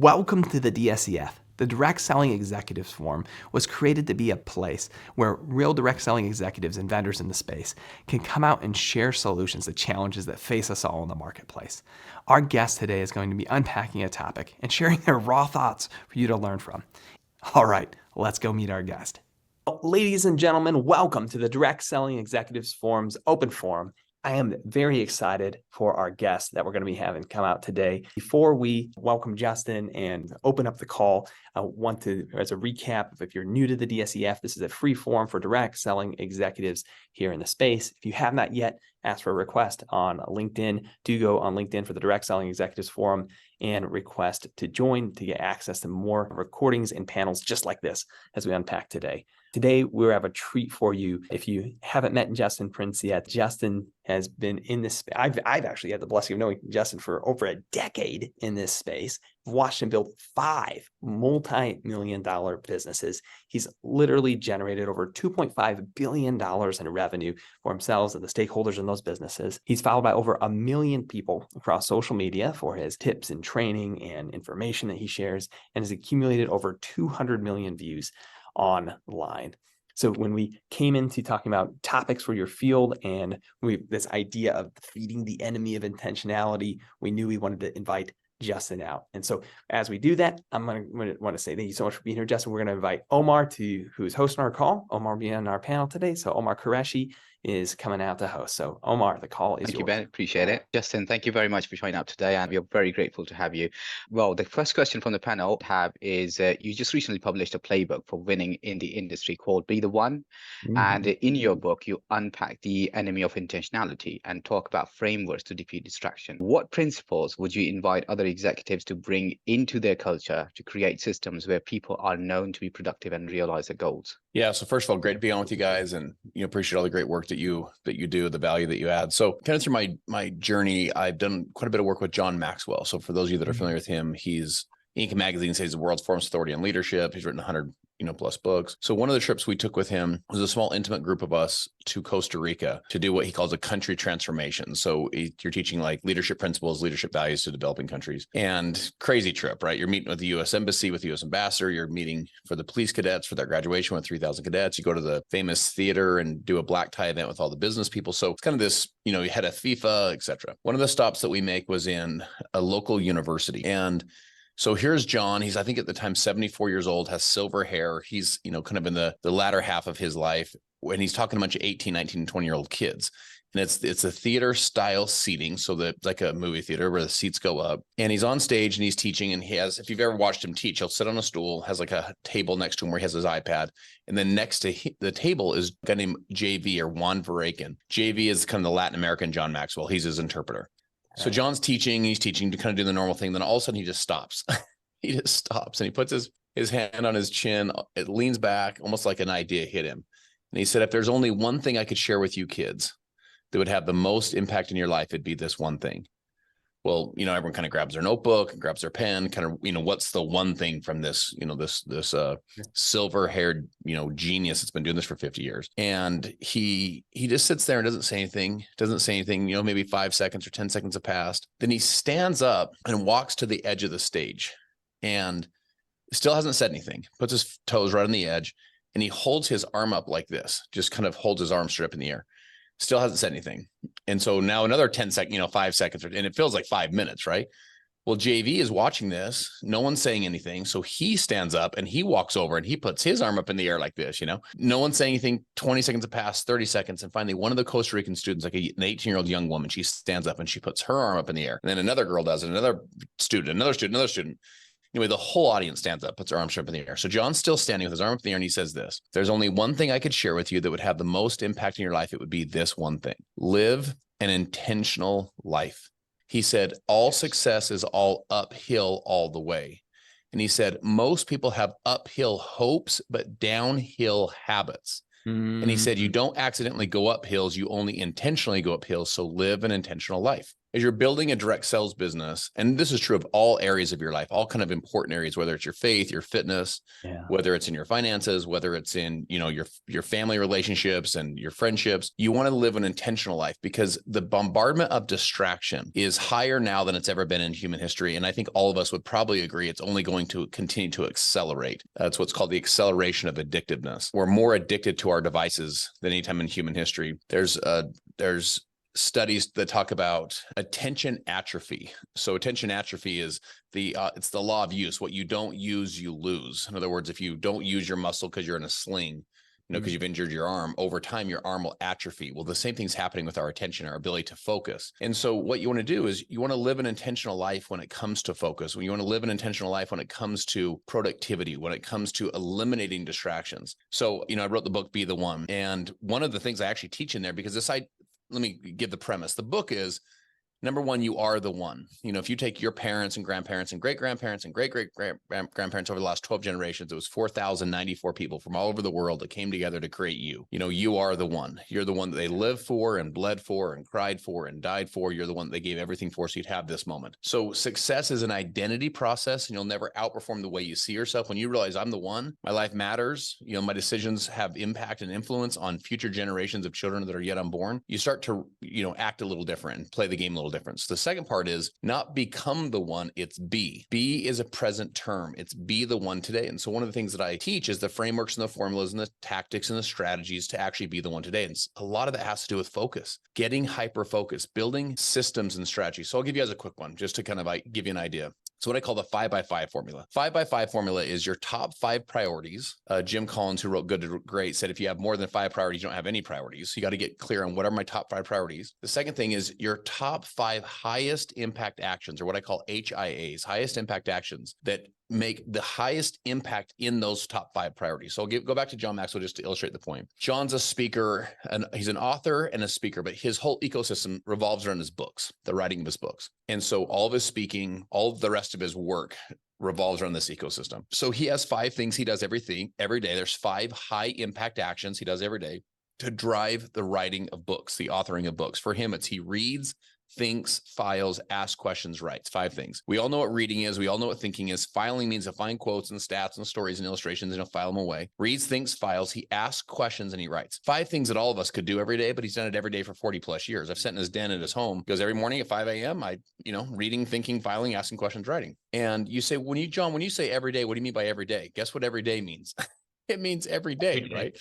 Welcome to the DSEF. The Direct Selling Executives Forum was created to be a place where real direct selling executives and vendors in the space can come out and share solutions to challenges that face us all in the marketplace. Our guest today is going to be unpacking a topic and sharing their raw thoughts for you to learn from. All right, let's go meet our guest. Ladies and gentlemen, welcome to the Direct Selling Executives Forum's open forum. I am very excited for our guest that we're going to be having come out today. Before we welcome Justin and open up the call, I want to, as a recap, if you're new to the DSEF, this is a free forum for direct selling executives here in the space. If you have not yet asked for a request on LinkedIn, do go on LinkedIn for the Direct Selling Executives Forum and request to join to get access to more recordings and panels just like this as we unpack today. Today, we have a treat for you. If you haven't met Justin Prince yet, Justin has been in this space. I've actually had the blessing of knowing Justin for over a decade in this space. I've watched him build 5 multi-million-dollar businesses. He's literally generated over $2.5 billion in revenue for himself and the stakeholders in those businesses. He's followed by over 1 million people across social media for his tips and training and information that he shares, and has accumulated over 200 million views online. So when we came into talking about topics for your field and this idea of feeding the enemy of intentionality, we knew we wanted to invite Justin out. And so as we do that, I'm going to want to say thank you so much for being here, Justin. We're going to invite Omar who's hosting our call. Omar being on our panel today. So Omar Qureshi is coming out to host. So Omar, the call is yours. Thank you, Ben. Appreciate it. Justin, thank you very much for showing up today, and we are very grateful to have you. Well, the first question from the panel is you just recently published a playbook for winning in the industry called Be the One. Mm-hmm. And in your book, you unpack the enemy of intentionality and talk about frameworks to defeat distraction. What principles would you invite other executives to bring into their culture to create systems where people are known to be productive and realize their goals? Yeah. So first of all, great to be on with you guys, and appreciate all the great work that you do, the value that you add. So kind of through my journey, I've done quite a bit of work with John Maxwell. So for those of you that are familiar with him, he's Inc. magazine says he's the world's foremost authority on leadership. He's written 100 plus books. So one of the trips we took with him was a small intimate group of us to Costa Rica to do what he calls a country transformation. So you're teaching like leadership principles, leadership values to developing countries, and crazy trip, right? You're meeting with the U.S. Embassy, with the U.S. ambassador. You're meeting for the police cadets for their graduation with 3,000 cadets. You go to the famous theater and do a black tie event with all the business people. So it's kind of this, you had a FIFA, etc. One of the stops that we make was in a local university, and so here's John. He's, I think at the time, 74 years old, has silver hair. He's, kind of in the latter half of his life, when he's talking to a bunch of 18, 19, 20-year-old kids. And it's a theater style seating. So that like a movie theater where the seats go up, and he's on stage and he's teaching. And he has, if you've ever watched him teach, he'll sit on a stool, has like a table next to him where he has his iPad. And then next to the table is a guy named JV, or Juan Veraken. JV is kind of the Latin American John Maxwell. He's his interpreter. So John's teaching, he's teaching to kind of do the normal thing. Then all of a sudden he just stops. He just stops and he puts his hand on his chin. It leans back, almost like an idea hit him. And he said, if there's only one thing I could share with you kids that would have the most impact in your life, it'd be this one thing. Well, everyone kind of grabs their notebook and grabs their pen, kind of, what's the one thing from this, this silver-haired, genius that's been doing this for 50 years. And he just sits there and doesn't say anything, maybe 5 seconds or 10 seconds have passed. Then he stands up and walks to the edge of the stage and still hasn't said anything, puts his toes right on the edge, and he holds his arm up like this, just kind of holds his arm straight up in the air. Still hasn't said anything. And so now another 10 seconds, 5 seconds, and it feels like 5 minutes, right? Well, JV is watching this. No one's saying anything. So he stands up and he walks over and he puts his arm up in the air like this, No one's saying anything. 20 seconds have passed, 30 seconds. And finally, one of the Costa Rican students, like an 18-year-old young woman, she stands up and she puts her arm up in the air. And then another girl does it, another student. Anyway, the whole audience stands up, puts their arms up in the air. So John's still standing with his arm up in the air, and he says this: if there's only one thing I could share with you that would have the most impact in your life, it would be this one thing. Live an intentional life. He said, all success is all uphill all the way. And he said, most people have uphill hopes, but downhill habits. And he said, you don't accidentally go up hills, you only intentionally go up hills. So live an intentional life. as you're building a direct sales business, and this is true of all areas of your life, all kind of important areas, whether it's your faith, your fitness, whether it's in your finances, whether it's in, your family relationships and your friendships, you want to live an intentional life, because the bombardment of distraction is higher now than it's ever been in human history. And I think all of us would probably agree it's only going to continue to accelerate. That's what's called the acceleration of addictiveness. We're more addicted to our devices than any time in human history. There's studies that talk about attention atrophy. So attention atrophy is it's the law of use. What you don't use, you lose. In other words, if you don't use your muscle because you're in a sling, because you've injured your arm, over time, your arm will atrophy. Well, the same thing's happening with our attention, our ability to focus. And so what you want to do is you want to live an intentional life when it comes to focus. When you want to live an intentional life when it comes to productivity, when it comes to eliminating distractions. So, I wrote the book, Be the One. And one of the things I actually teach in there, because let me give the premise. The book is, number one, you are the one. If you take your parents and grandparents and great-grandparents and great-great-grandparents over the last 12 generations, it was 4,094 people from all over the world that came together to create you. You are the one. You're the one that they lived for and bled for and cried for and died for. You're the one that they gave everything for, so you'd have this moment. So success is an identity process, and you'll never outperform the way you see yourself. When you realize I'm the one, my life matters, my decisions have impact and influence on future generations of children that are yet unborn, you start to, act a little different and play the game a little difference. The second part is not become the one, it's be. Be is a present term. It's be the one today. And so one of the things that I teach is the frameworks and the formulas and the tactics and the strategies to actually be the one today. And a lot of that has to do with focus, getting hyper-focused, building systems and strategies. So I'll give you guys a quick one just to kind of give you an idea. So what I call the 5x5 formula. 5x5 formula is your top 5 priorities. Jim Collins, who wrote Good to Great, said if you have more than 5 priorities, you don't have any priorities. So you got to get clear on what are my top 5 priorities. The second thing is your top 5 highest impact actions, or what I call HIAs, highest impact actions that make the highest impact in those top 5 priorities. So I'll go back to John Maxwell just to illustrate the point. John's a speaker, and he's an author and a speaker, but his whole ecosystem revolves around his books, the writing of his books. And so all of his speaking, all of the rest of his work revolves around this ecosystem. So he has 5 things he does every day. There's 5 high impact actions he does every day to drive the writing of books, the authoring of books. For him, it's he reads, thinks, files, asks questions, writes. 5 things. We all know what reading is. We all know what thinking is. Filing means to find quotes and stats and stories and illustrations and file them away. Reads, thinks, files. He asks questions and he writes. 5 things that all of us could do every day, but he's done it every day for 40 plus years. I've sat in his den at his home. He goes every morning at 5 a.m. Reading, thinking, filing, asking questions, writing. And you say, when you say every day, what do you mean by every day? Guess what every day means? It means every day, right?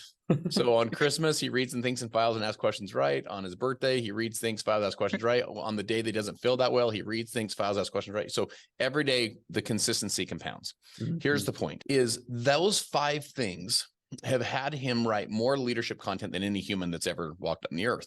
So on Christmas, he reads and thinks and files and asks questions, right? On his birthday, he reads, thinks, files, asks questions, right? On the day that he doesn't feel that well, he reads, thinks, files, asks questions, right? So every day, the consistency compounds. Here's the point, is those 5 things have had him write more leadership content than any human that's ever walked on the earth.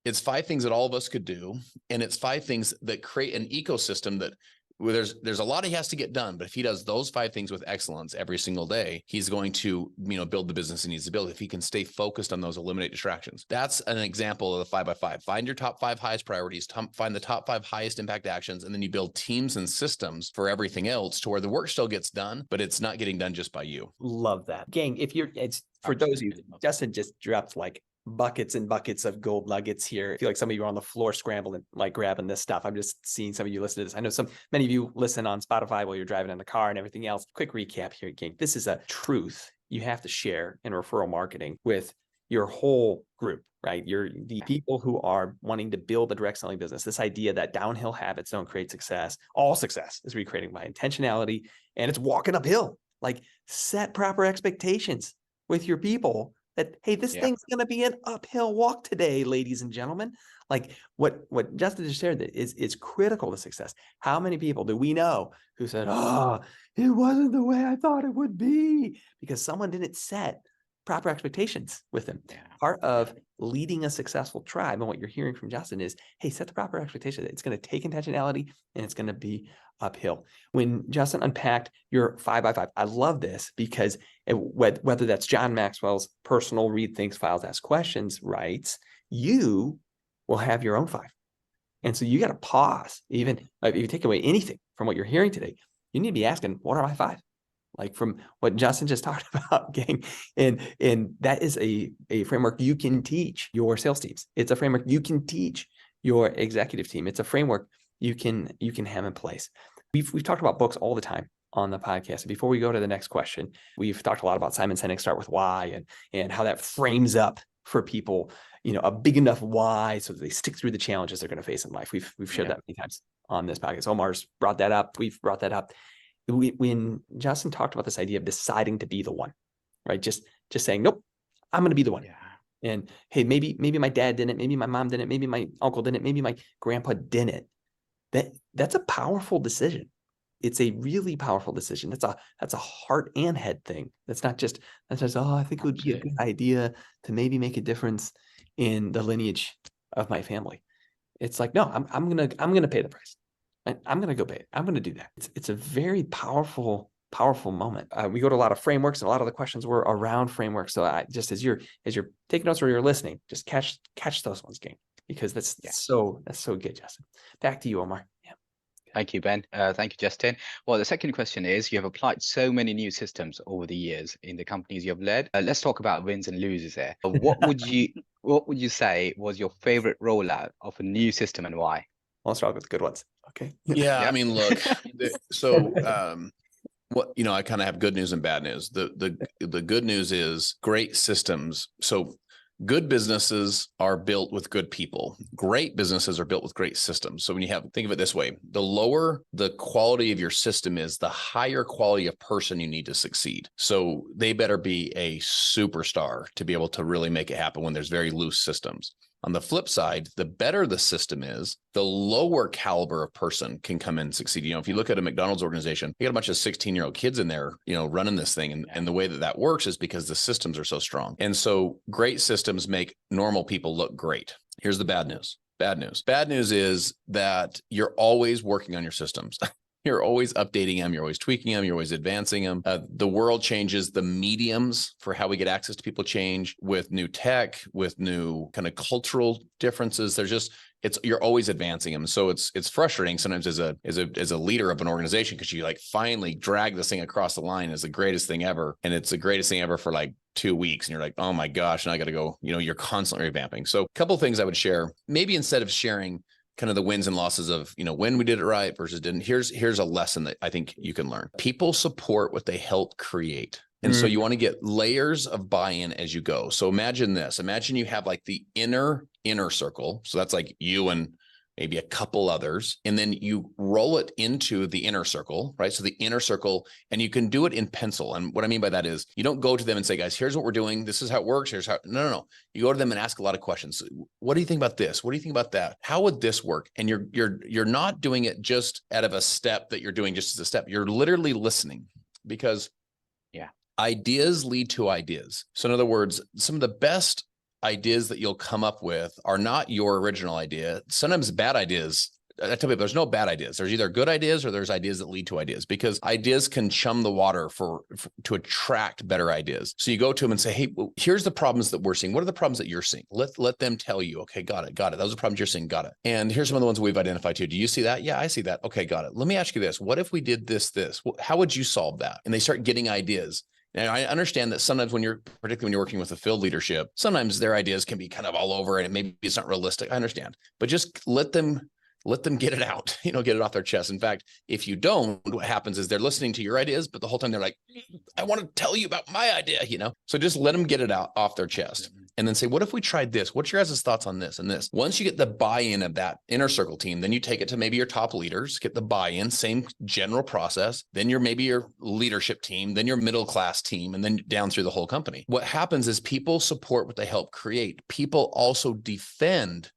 It's 5 things that all of us could do. And it's 5 things that create an ecosystem that there's a lot he has to get done, but if he does those 5 things with excellence every single day, he's going to, build the business he needs to build. If he can stay focused on those, eliminate distractions. That's an example of the 5x5. Find your top 5 highest priorities, find the top 5 highest impact actions, and then you build teams and systems for everything else to where the work still gets done, but it's not getting done just by you. Love that. Gang, it's for those of you, Justin just dropped like buckets and buckets of gold nuggets here. I feel like some of you are on the floor scrambling, like grabbing this stuff. I'm just seeing some of you listen to this. I know many of you listen on Spotify while you're driving in the car and everything else. Quick recap here, gang. This is a truth you have to share in referral marketing with your whole group, right? The people who are wanting to build a direct selling business. This idea that downhill habits don't create success. All success is recreating by intentionality, and it's walking uphill. Like, set proper expectations with your people that, hey, this thing's going to be an uphill walk today, ladies and gentlemen. Like what Justin just shared is critical to success. How many people do we know who said, oh, it wasn't the way I thought it would be, because someone didn't set proper expectations with them? Part of leading a successful tribe, and what you're hearing from Justin is, hey, set the proper expectation. It's going to take intentionality and it's going to be uphill. When Justin unpacked your 5x5, I love this, because whether that's John Maxwell's personal read, thinks, files, ask questions, writes, you will have your own 5. And so you got to pause. Even if you take away anything from what you're hearing today, you need to be asking, what are my 5? Like from what Justin just talked about, gang. And that is a framework you can teach your sales teams. It's a framework you can teach your executive team. It's a framework you can have in place. We've talked about books all the time on the podcast. Before we go to the next question, we've talked a lot about Simon Sinek's Start With Why and how that frames up for people, a big enough why so that they stick through the challenges they're going to face in life. We've shared that many times on this podcast. Omar's brought that up. We've brought that up. When Justin talked about this idea of deciding to be the one, right? Just saying, nope, I'm going to be the one. Yeah. And hey, maybe my dad didn't, maybe my mom didn't, maybe my uncle didn't, maybe my grandpa didn't. That's a powerful decision. It's a really powerful decision. That's a heart and head thing. That's just, I think it would be a good idea to maybe make a difference in the lineage of my family. It's like, no, I'm gonna pay the price. I'm gonna go pay it. I'm gonna do that. It's a very powerful moment. We go to a lot of frameworks, and a lot of the questions were around frameworks. So just as you're taking notes or you're listening, just catch those ones, gang, because that's so good, Justin. Back to you, Omar. Yeah. Thank you, Ben. Thank you, Justin. Well, the second question is, you have applied so many new systems over the years in the companies you have led. Let's talk about wins and losers there. What would you say was your favorite rollout of a new system and why? Let's start with the good ones. Okay. Yeah, Yeah. I mean, look, so I kind of have good news and bad news. The good news is great systems. So good businesses are built with good people. Great businesses are built with great systems. So when think of it this way, the lower the quality of your system is, the higher quality of person you need to succeed. So they better be a superstar to be able to really make it happen when there's very loose systems. On the flip side, the better the system is, the lower caliber of person can come in and succeed. If you look at a McDonald's organization, you got a bunch of 16-year-old kids in there, running this thing. And the way that works is because the systems are so strong. And so great systems make normal people look great. Here's the bad news. Bad news is that you're always working on your systems. You're always updating them. You're always tweaking them. You're always advancing them. The world changes. The mediums for how we get access to people change with new tech, with new kind of cultural differences. You're always advancing them. So it's frustrating sometimes as a leader of an organization, because you finally drag this thing across the line as the greatest thing ever. And it's the greatest thing ever for 2 weeks. And you're like, oh my gosh, now I got to go, you're constantly revamping. So a couple of things I would share, maybe instead of sharing kind of the wins and losses of, when we did it right versus didn't. Here's a lesson that I think you can learn. People support what they help create. And so you want to get layers of buy-in as you go. So imagine this. Imagine you have the inner circle. So that's you and maybe a couple others, and then you roll it into the inner circle, right? So the inner circle, and you can do it in pencil. And what I mean by that is you don't go to them and say, guys, here's what we're doing. This is how it works. Here's how, no. You go to them and ask a lot of questions. What do you think about this? What do you think about that? How would this work? And you're not doing it just out of a step that you're doing just as a step. You're literally listening, because ideas lead to ideas. So in other words, some of the best ideas that you'll come up with are not your original idea. Sometimes bad ideas, I tell people there's no bad ideas. There's either good ideas or there's ideas that lead to ideas, because ideas can chum the water to attract better ideas. So you go to them and say, hey, well, here's the problems that we're seeing. What are the problems that you're seeing? Let them tell you. Okay, got it. Those are the problems you're seeing. Got it. And here's some of the ones we've identified too. Do you see that? Yeah, I see that. Okay, got it. Let me ask you this. What if we did this? How would you solve that? And they start getting ideas. Now, I understand that sometimes particularly when you're working with a field leadership, sometimes their ideas can be kind of all over and maybe it's not realistic. I understand, but just let them get it out, get it off their chest. In fact, if you don't, what happens is they're listening to your ideas, but the whole time they're like, I want to tell you about my idea, So just let them get it out off their chest. And then say, what if we tried this? What's your guys' thoughts on this and this? Once you get the buy-in of that inner circle team, then you take it to maybe your top leaders, get the buy-in, same general process. Then maybe your leadership team, then your middle class team, and then down through the whole company. What happens is people support what they help create. People also defend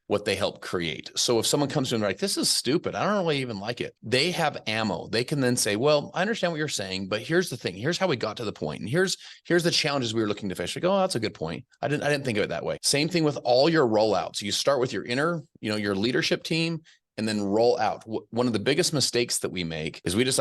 what they help create. So if someone comes to them like, this is stupid, I don't really even like it, they have ammo. They can then say, well, I understand what you're saying, but here's the thing. Here's how we got to the point. And here's the challenges we were looking to face. Like, oh, that's a good point. I didn't think of it that way. Same thing with all your rollouts. You start with your inner, your leadership team, and then roll out. One of the biggest mistakes that we make is we just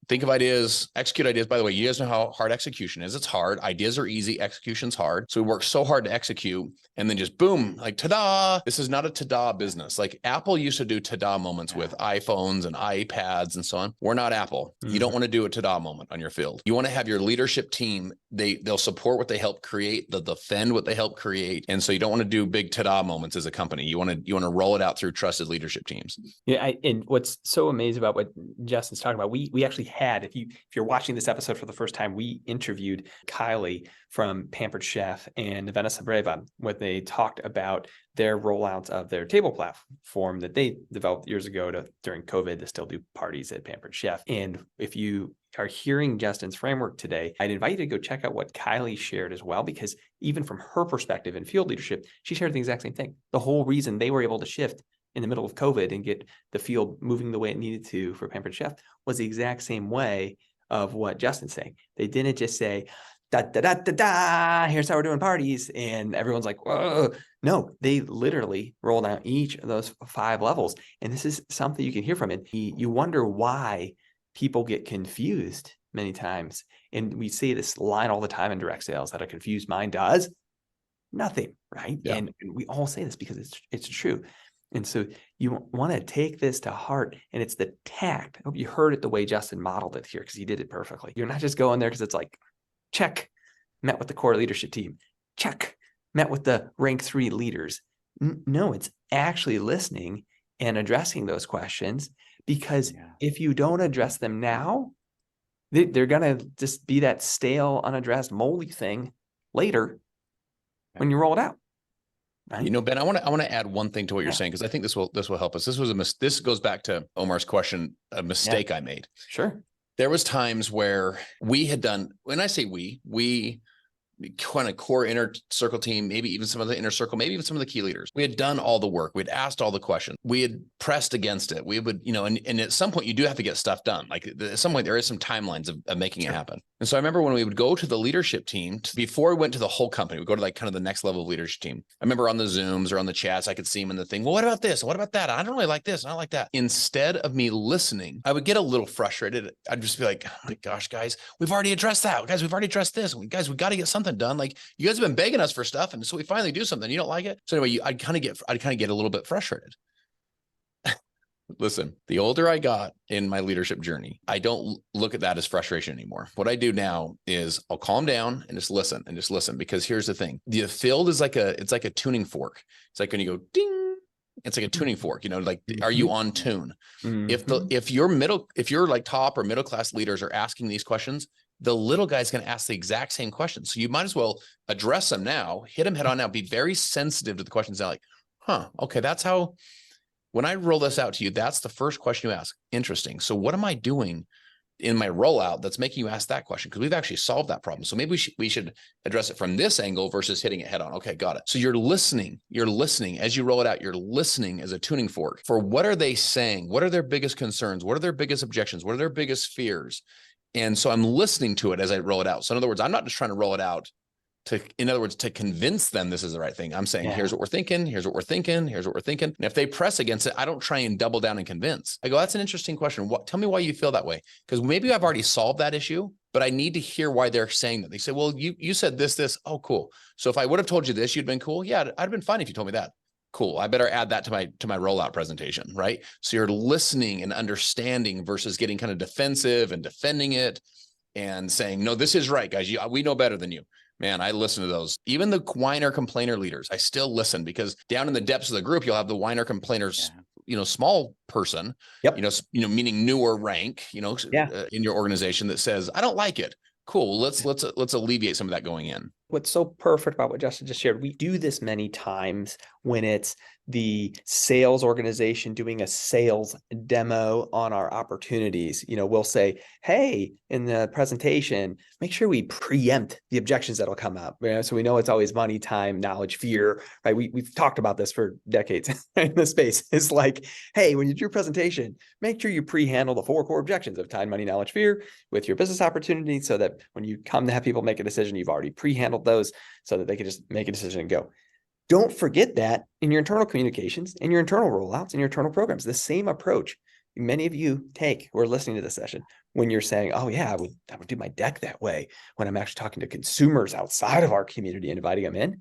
think of ideas, execute ideas. By the way, you guys know how hard execution is. It's hard. Ideas are easy. Execution's hard. So we work so hard to execute and then just boom, like ta-da. This is not a ta-da business. Like Apple used to do ta-da moments with iPhones and iPads and so on. We're not Apple. You don't want to do a ta-da moment on your field. You want to have your leadership team. They'll support what they help create. They'll defend what they help create. And so you don't want to do big ta-da moments as a company. You want to roll it out through trusted leadership teams. Yeah, and what's so amazing about what Justin's talking about, we actually had, if you're watching this episode for the first time, we interviewed Kylie from Pampered Chef and Vanessa Breva when they talked about their rollouts of their table platform that they developed years ago during COVID to still do parties at Pampered Chef. And if you are hearing Justin's framework today, I'd invite you to go check out what Kylie shared as well, because even from her perspective in field leadership, she shared the exact same thing. The whole reason they were able to shift in the middle of COVID and get the field moving the way it needed to for Pampered Chef was the exact same way of what Justin's saying. They didn't just say, da, da, da, da, da, here's how we're doing parties. And everyone's like, whoa. No, they literally rolled out each of those 5 levels. And this is something you can hear from it. You wonder why people get confused many times. And we see this line all the time in direct sales that a confused mind does nothing, right? Yeah. And we all say this because it's true. And so you want to take this to heart, and it's the tact. I hope you heard it the way Justin modeled it here, because he did it perfectly. You're not just going there because it's like, check, met with the core leadership team, check, met with the rank 3 leaders. No, it's actually listening and addressing those questions, because if you don't address them now, they're going to just be that stale, unaddressed, moldy thing later when you roll it out. Right? You know, Ben, I want to add one thing to what you're saying, because I think this will help us. This goes back to Omar's question, a mistake I made. Sure. There was times where we had done, when I say we kind of core inner circle team, maybe even some of the inner circle, maybe even some of the key leaders. We had done all the work. We'd asked all the questions. We had pressed against it. We would, and at some point you do have to get stuff done. Like at some point there is some timelines of making it happen. And so I remember when we would go to the leadership team, before we went to the whole company, we go to like kind of the next level of leadership team. I remember on the Zooms or on the chats, I could see them in the thing. Well, what about this? What about that? I don't really like this. I don't like that. Instead of me listening, I would get a little frustrated. I'd just be like, oh my gosh, guys, we've already addressed that. Guys, we've already addressed this. Guys, we got to get something done. Like you guys have been begging us for stuff. And so we finally do something. You don't like it. So anyway, I'd kind of get a little bit frustrated. Listen, the older I got in my leadership journey, I don't look at that as frustration anymore. What I do now is I'll calm down and just listen, because here's the thing. The field is it's like a tuning fork. It's like when you go ding, it's like a tuning fork, like, are you on tune? Mm-hmm. If you're like top or middle class leaders are asking these questions, the little guy's going to ask the exact same questions. So you might as well address them now, hit them head on now, be very sensitive to the questions. Now, like, okay, that's how. When I roll this out to you, that's the first question you ask. Interesting. So what am I doing in my rollout that's making you ask that question? Because we've actually solved that problem. So maybe we should address it from this angle versus hitting it head on. Okay, got it. So you're listening as you roll it out. You're listening as a tuning fork for what are they saying? What are their biggest concerns? What are their biggest objections? What are their biggest fears? And so I'm listening to it as I roll it out. So in other words, I'm not just trying to roll it out to convince them this is the right thing. I'm saying, here's what we're thinking. Here's what we're thinking. Here's what we're thinking. And if they press against it, I don't try and double down and convince. I go, that's an interesting question. Tell me why you feel that way. Because maybe I've already solved that issue, but I need to hear why they're saying that. They say, well, you said this. Oh, cool. So if I would have told you this, you'd been cool. Yeah, I'd have been fine if you told me that. Cool. I better add that to my rollout presentation, right? So you're listening and understanding versus getting kind of defensive and defending it and saying, no, this is right, guys. We know better than you. Man, I listen to those. Even the whiner complainer leaders, I still listen, because down in the depths of the group, you'll have the whiner complainers, small person, meaning newer rank, in your organization that says, I don't like it. Cool. Let's alleviate some of that going in. What's so perfect about what Justin just shared, we do this many times when it's the sales organization doing a sales demo on our opportunities. We'll say, hey, in the presentation, make sure we preempt the objections that'll come up. So we know it's always money, time, knowledge, fear, right? We've talked about this for decades in this space. It's like, hey, when you do your presentation, make sure you pre-handle the 4 core objections of time, money, knowledge, fear with your business opportunity, so that when you come to have people make a decision, you've already pre-handled those so that they can just make a decision and go. Don't forget that in your internal communications, in your internal rollouts, in your internal programs, the same approach. many of you take who are listening to this session when you're saying, oh yeah, I would do my deck that way when I'm actually talking to consumers outside of our community and inviting them in.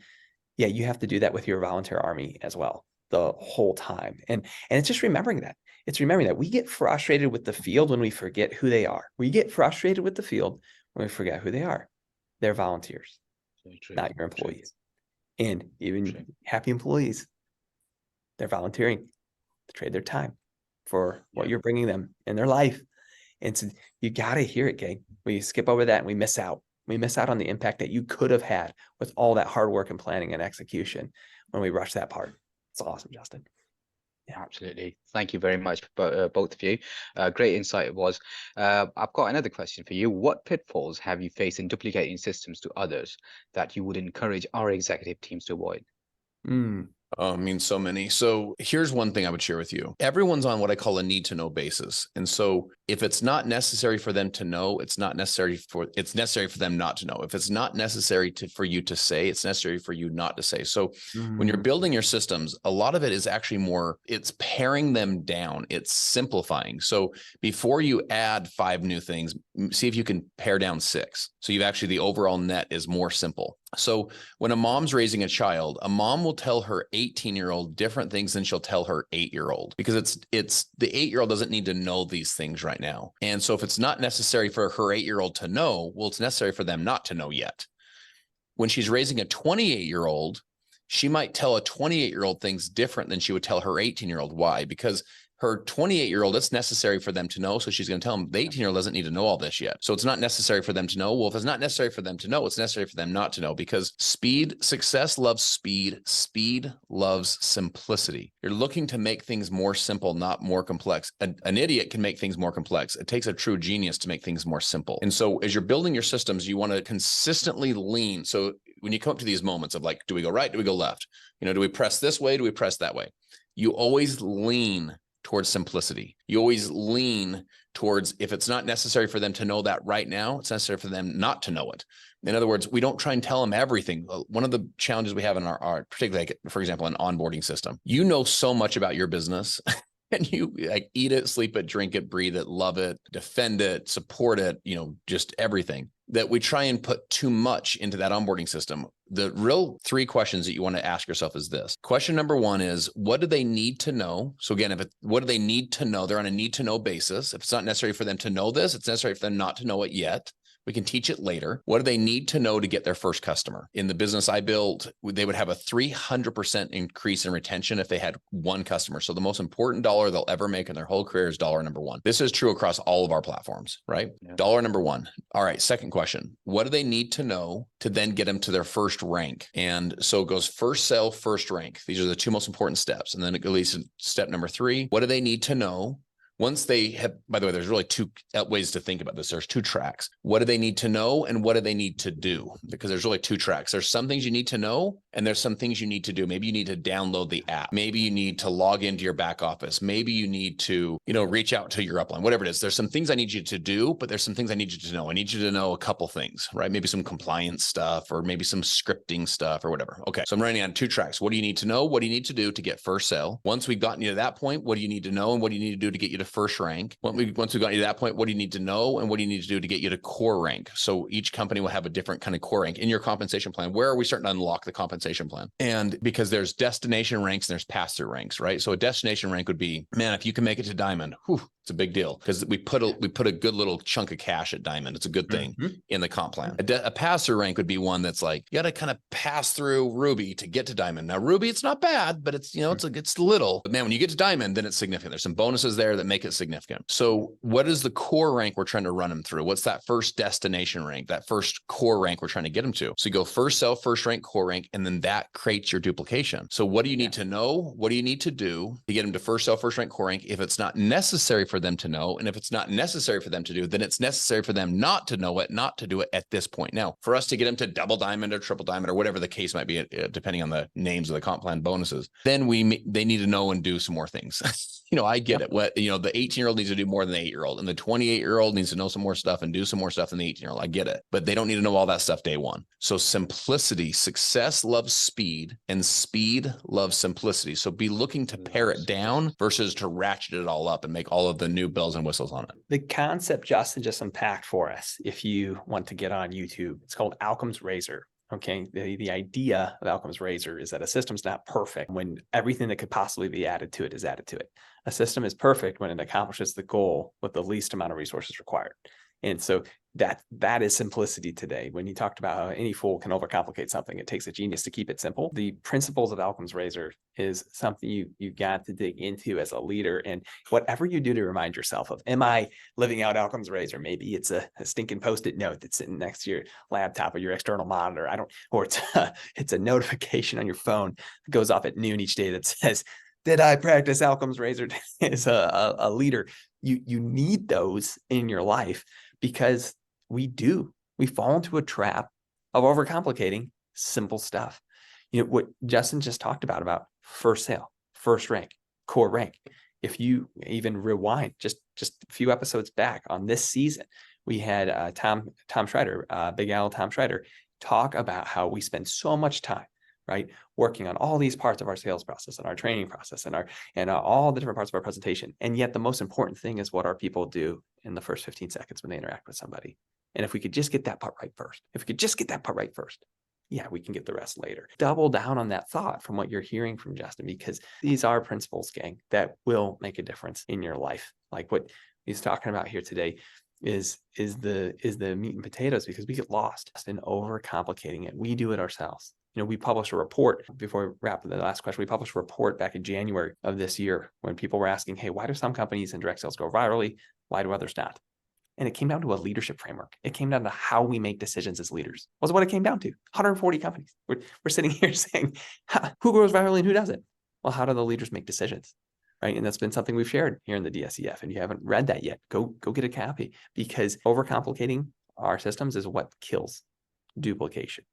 Yeah, you have to do that with your volunteer army as well the whole time. And it's just remembering that. It's remembering that we get frustrated with the field when we forget who they are. We get frustrated with the field when we forget who they are. They're volunteers, not your employees. And even happy employees, they're volunteering to trade their time for what you're bringing them in their life. And so you got to hear it, gang. We skip over that and we miss out. We miss out on the impact that you could have had with all that hard work and planning and execution when we rush that part. It's awesome, Justin. Yeah, absolutely. Thank you very much, both of you. Great insight it was. I've got another question for you. What pitfalls have you faced in duplicating systems to others that you would encourage our executive teams to avoid? I mean, so many. So here's one thing I would share with you. Everyone's on what I call a need to know basis. And so if it's not necessary for them to know, it's necessary for them not to know. If it's not necessary for you to say, it's necessary for you not to say. So when you're building your systems, a lot of it is actually it's paring them down. It's simplifying. So before you add 5 new things, see if you can pare down 6. So the overall net is more simple. So when a mom's raising a child, a mom will tell her 18-year-old different things than she'll tell her 8-year-old, because it's the 8-year-old doesn't need to know these things right now. And so if it's not necessary for her 8-year-old to know, well, it's necessary for them not to know yet. When she's raising a 28-year-old, she might tell a 28-year-old things different than she would tell her 18-year-old. Why? Because her 28-year-old, it's necessary for them to know. So she's going to tell them the 18-year-old doesn't need to know all this yet. So it's not necessary for them to know. Well, if it's not necessary for them to know, it's necessary for them not to know, because success loves speed. Speed loves simplicity. You're looking to make things more simple, not more complex. An idiot can make things more complex. It takes a true genius to make things more simple. And so as you're building your systems, you want to consistently lean. So when you come up to these moments of like, do we go right? Do we go left? Do we press this way? Do we press that way? You always lean towards simplicity. You always lean towards, if it's not necessary for them to know that right now, it's necessary for them not to know it. In other words, we don't try and tell them everything. One of the challenges we have in our particularly, like, for example, an onboarding system, you know so much about your business and you like eat it, sleep it, drink it, breathe it, love it, defend it, support it, just everything, that we try and put too much into that onboarding system. The real 3 questions that you want to ask yourself is this. Question number 1 is, what do they need to know? So again, what do they need to know? They're on a need to know basis. If it's not necessary for them to know this, it's necessary for them not to know it yet. We can teach it later. What do they need to know to get their first customer? In the business I built, they would have a 300% increase in retention if they had 1 customer. So the most important dollar they'll ever make in their whole career is dollar number 1. This is true across all of our platforms, right? Yeah. Dollar number 1. All right, second question. What do they need to know to then get them to their first rank? And so it goes first sell, first rank. These are the 2 most important steps. And then it leads to step number 3. What do they need to know? Once they have, by the way, there's really 2 ways to think about this. There's 2 tracks. What do they need to know and what do they need to do? Because there's really 2 tracks. There's some things you need to know and there's some things you need to do. Maybe you need to download the app. Maybe you need to log into your back office. Maybe you need to, reach out to your upline, whatever it is. There's some things I need you to do, but there's some things I need you to know. I need you to know a couple things, right? Maybe some compliance stuff or maybe some scripting stuff or whatever. Okay. So I'm running on 2 tracks. What do you need to know? What do you need to do to get first sale? Once we've gotten you to that point, what do you need to know and what do you need to do to get you to first rank? Once we've gotten you to that point, what do you need to know and what do you need to do to get you to core rank? So each company will have a different kind of core rank in your compensation plan. Where are we starting to unlock the compensation plan? And because there's destination ranks and there's pass-through ranks, right? So a destination rank would be, man, if you can make it to diamond, it's a big deal because we put a good little chunk of cash at diamond. It's a good thing in the comp plan. A pass-through rank would be one that's like, you got to kind of pass through ruby to get to diamond. Now ruby, it's not bad, but it's, it's little, but man, when you get to diamond, then it's significant. There's some bonuses there that make it significant. So what is the core rank we're trying to run them through? What's that first destination rank, that first core rank we're trying to get them to? So you go first sell, first rank, core rank, and then that creates your duplication. So what do you need to know? What do you need to do to get them to first sell, first rank, core rank? If it's not necessary for them to know, and if it's not necessary for them to do, then it's necessary for them not to know it, not to do it at this point. Now, for us to get them to double diamond or triple diamond or whatever the case might be, depending on the names of the comp plan bonuses, then they need to know and do some more things. I get it. What, the 18-year-old needs to do more than the 8-year-old, and the 28-year-old needs to know some more stuff and do some more stuff than the 18-year-old. I get it, but they don't need to know all that stuff day one. So simplicity, success loves speed, and speed loves simplicity. So be looking to pare it down versus to ratchet it all up and make all of the new bells and whistles on it. The concept Justin just unpacked for us, if you want to get on YouTube, it's called Occam's Razor. Okay. The idea of Occam's Razor is that a system's not perfect when everything that could possibly be added to it is added to it. A system is perfect when it accomplishes the goal with the least amount of resources required. And so that is simplicity today. When you talked about how any fool can overcomplicate something, it takes a genius to keep it simple. The principles of Occam's Razor is something you got to dig into as a leader. And whatever you do to remind yourself of, am I living out Occam's Razor? Maybe it's a stinking Post-it note that's sitting next to your laptop or your external monitor. Or it's a notification on your phone that goes off at noon each day that says, did I practice Occam's Razor as a leader? You need those in your life, because we fall into a trap of overcomplicating simple stuff. What Justin just talked about first sale, first rank, core rank. If you even rewind just a few episodes back on this season, we had Tom Schreider, Big Al Tom Schreider, talk about how we spend so much time, right, working on all these parts of our sales process and our training process and all the different parts of our presentation. And yet the most important thing is what our people do in the first 15 seconds when they interact with somebody. And if we could just get that part right first, yeah, we can get the rest later. Double down on that thought from what you're hearing from Justin, because these are principles, gang, that will make a difference in your life. Like what he's talking about here today is the meat and potatoes, because we get lost in overcomplicating it. We do it ourselves. We published a report before we wrap up the last question. We published a report back in January of this year when people were asking, hey, why do some companies in direct sales go virally? Why do others not? And it came down to a leadership framework. It came down to how we make decisions as leaders. Was what it came down to. 140 companies. We're sitting here saying, who goes virally and who doesn't? Well, how do the leaders make decisions? Right. And that's been something we've shared here in the DSEF. And if you haven't read that yet, go get a copy, because overcomplicating our systems is what kills duplication.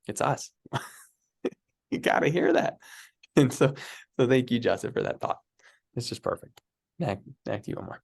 It's us. You got to hear that. And so thank you, Justin, for that thought. It's just perfect. Back to you, Omar.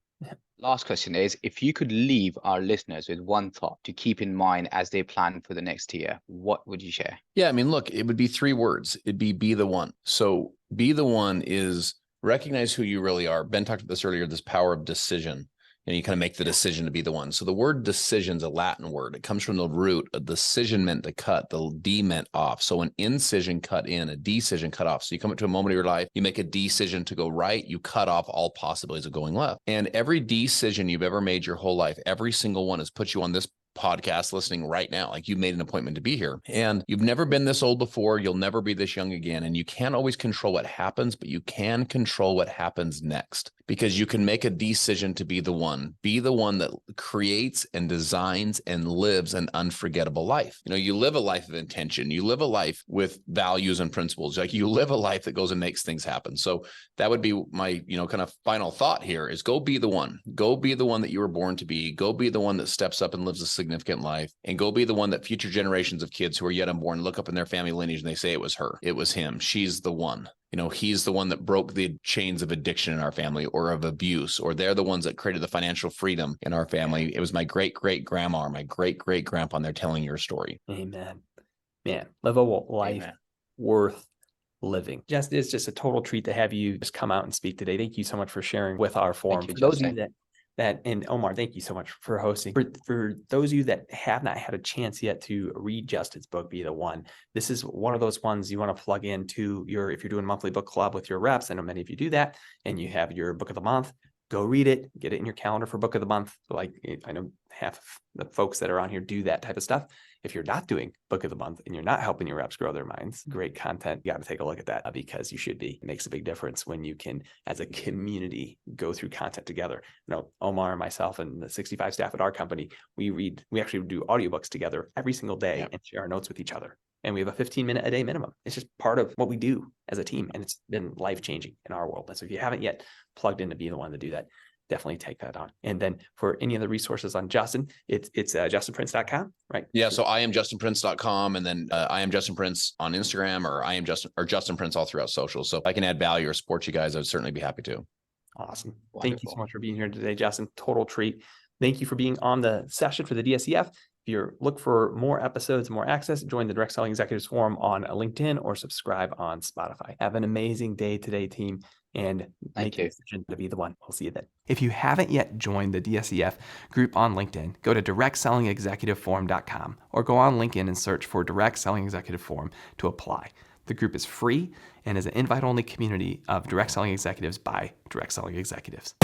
Last question is, if you could leave our listeners with one thought to keep in mind as they plan for the next year, what would you share? Yeah, I mean, look, it would be 3 words. It'd be the one. So be the one is recognize who you really are. Ben talked about this earlier, this power of decision. And you kind of make the decision to be the one. So the word decision is a Latin word. It comes from the root. A decision meant to cut. The D meant off. So an incision cut in, a decision cut off. So you come up to a moment of your life, you make a decision to go right, you cut off all possibilities of going left. And every decision you've ever made your whole life, every single one has put you on this podcast listening right now. Like you made an appointment to be here, and you've never been this old before. You'll never be this young again. And you can't always control what happens, but you can control what happens next, because you can make a decision to be the one that creates and designs and lives an unforgettable life. You live a life of intention. You live a life with values and principles. Like you live a life that goes and makes things happen. So that would be my, kind of final thought here is go be the one. Go be the one that you were born to be. Go be the one that steps up and lives a significant life, and go be the one that future generations of kids who are yet unborn look up in their family lineage and they say it was her, it was him, she's the one. He's the one that broke the chains of addiction in our family or of abuse, or they're the ones that created the financial freedom in our family. It was my great-great-grandma or my great-great-grandpa, and they're telling your story. Amen. Man, live a life worth living. It's just a total treat to have you just come out and speak today. Thank you so much for sharing with our forum. For those of you and Omar, thank you so much for hosting. For those of you that have not had a chance yet to read Justin's book, Be the One, this is one of those ones you want to plug into if you're doing monthly book club with your reps. I know many of you do that, and you have your book of the month. Go read it, get it in your calendar for book of the month. Like I know half of the folks that are on here do that type of stuff. If you're not doing book of the month and you're not helping your reps grow their minds, great content. You got to take a look at that, because you should be. It makes a big difference when you can, as a community, go through content together. Omar and myself and the 65 staff at our company, we actually do audiobooks together every single day and share our notes with each other. And we have a 15-minute a day minimum. It's just part of what we do as a team. And it's been life-changing in our world. And so if you haven't yet plugged in to be the one to do that, definitely take that on. And then for any of the resources on Justin, it's justinprince.com, right? Yeah. So IamJustinPrince.com, and then I am Justin Prince on Instagram, or Justin Prince all throughout social. So if I can add value or support you guys, I'd certainly be happy to. Awesome. Wonderful. Thank you so much for being here today, Justin. Total treat. Thank you for being on the session for the DSEF. If you look for more episodes, more access, join the Direct Selling Executives Forum on LinkedIn or subscribe on Spotify. Have an amazing day today, team, and make the decision to be the one. We'll see you then. If you haven't yet joined the DSEF group on LinkedIn, go to directsellingexecutiveforum.com or go on LinkedIn and search for Direct Selling Executive Forum to apply. The group is free and is an invite-only community of direct selling executives by direct selling executives.